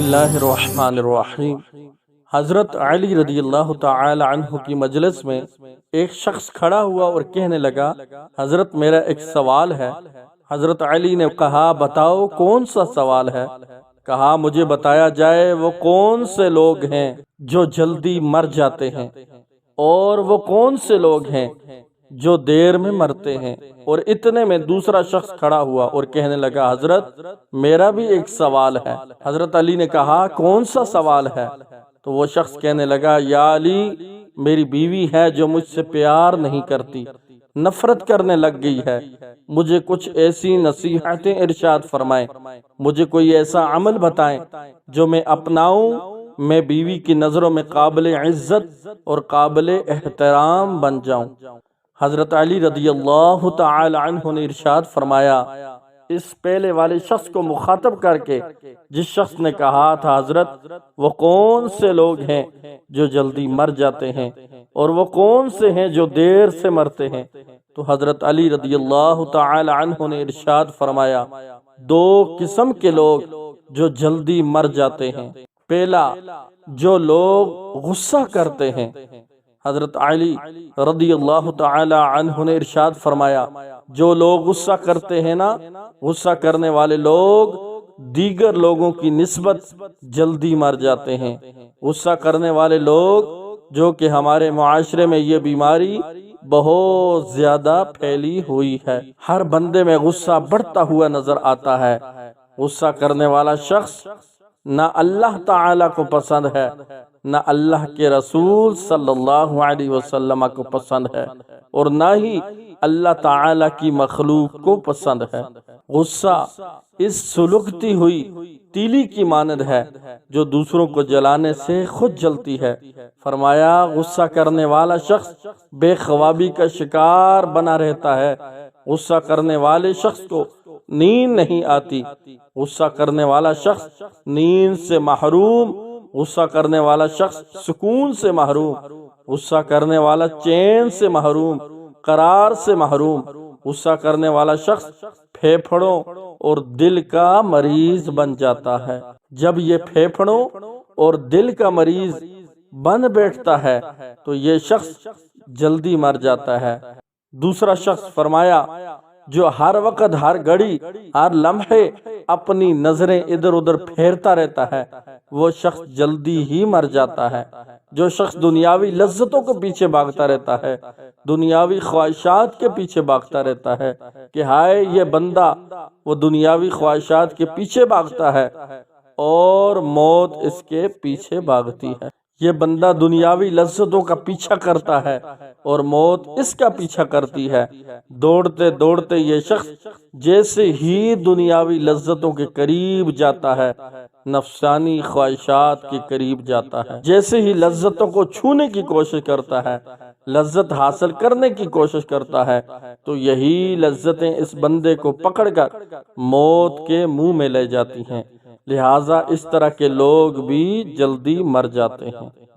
اللہ الرحمن الرحیم۔ حضرت علی رضی اللہ تعالی عنہ کی مجلس میں ایک شخص کھڑا ہوا اور کہنے لگا، حضرت میرا ایک سوال ہے۔ حضرت علی نے کہا، بتاؤ کون سا سوال ہے؟ کہا، مجھے بتایا جائے وہ کون سے لوگ ہیں جو جلدی مر جاتے ہیں، اور وہ کون سے لوگ ہیں جو دیر میں مرتے ہیں۔ اور اتنے میں دوسرا شخص کھڑا ہوا اور کہنے لگا، حضرت میرا بھی ایک سوال ہے۔ حضرت علی نے کہا، کون سا سوال ہے؟ تو وہ شخص کہنے لگا، یا علی، میری بیوی ہے جو مجھ سے پیار نہیں کرتی، نفرت کرنے لگ گئی ہے۔ مجھے کچھ ایسی نصیحتیں ارشاد فرمائیں، مجھے کوئی ایسا عمل بتائیں جو میں اپناؤں، میں بیوی کی نظروں میں قابل عزت اور قابل احترام بن جاؤں۔ حضرت علی رضی اللہ تعالی عنہ نے ارشاد فرمایا، اس پہلے والے شخص کو مخاطب کر کے، جس شخص نے کہا تھا، حضرت وہ کون سے لوگ ہیں جو جلدی مر جاتے ہیں، اور وہ کون سے ہیں جو دیر سے مرتے ہیں؟ تو حضرت علی رضی اللہ تعالی عنہ نے ارشاد فرمایا، دو قسم کے لوگ جو جلدی مر جاتے ہیں۔ پہلا، جو لوگ غصہ کرتے ہیں۔ حضرت علی رضی اللہ تعالی عنہ نے ارشاد فرمایا، جو لوگ غصہ کرتے ہیں نا، غصہ کرنے والے لوگ دیگر لوگوں کی نسبت جلدی مر جاتے ہیں۔ غصہ کرنے والے لوگ، جو کہ ہمارے معاشرے میں یہ بیماری بہت زیادہ پھیلی ہوئی ہے، ہر بندے میں غصہ بڑھتا ہوا نظر آتا ہے۔ غصہ کرنے والا شخص نہ اللہ تعالی کو پسند ہے، نہ اللہ کے رسول صلی اللہ علیہ وسلم کو پسند ہے، اور نہ ہی اللہ تعالی کی مخلوق کو پسند ہے۔ غصہ اس سلگتی ہوئی تیلی کی مانند ہے جو دوسروں کو جلانے سے خود جلتی ہے۔ فرمایا، غصہ کرنے والا شخص بے خوابی کا شکار بنا رہتا ہے۔ غصہ کرنے والے شخص کو نیند نہیں آتی، غصہ کرنے والا شخص نیند سے محروم، غصہ کرنے والا شخص سکون سے محروم، غصہ کرنے والا چین سے محروم، قرار سے محروم، غصہ کرنے والا شخص پھیپھڑوں اور دل کا مریض بن جاتا ہے۔ جب یہ پھیپھڑوں اور دل کا مریض بن بیٹھتا ہے تو یہ شخص جلدی مر جاتا ہے۔ دوسرا شخص فرمایا، جو ہر وقت، ہر گھڑی، ہر لمحے اپنی نظریں ادھر ادھر پھیرتا رہتا ہے، وہ شخص جلدی ہی مر جاتا ہے۔ جو شخص دنیاوی لذتوں کے پیچھے بھاگتا رہتا ہے، دنیاوی خواہشات کے پیچھے بھاگتا رہتا ہے، کہ ہائے یہ بندہ، وہ دنیاوی خواہشات کے پیچھے بھاگتا ہے اور موت اس کے پیچھے بھاگتی ہے۔ یہ بندہ دنیاوی لذتوں کا پیچھا کرتا ہے اور موت اس کا پیچھا کرتی ہے۔ دوڑتے دوڑتے یہ شخص جیسے ہی دنیاوی لذتوں کے قریب جاتا ہے، نفسانی خواہشات کے قریب جاتا ہے، جیسے ہی لذتوں کو چھونے کی کوشش کرتا ہے، لذت حاصل کرنے کی کوشش کرتا ہے، تو یہی لذتیں اس بندے کو پکڑ کر موت کے منہ میں لے جاتی ہیں۔ لہٰذا اس طرح کے لوگ بھی جلدی مر جاتے ہیں۔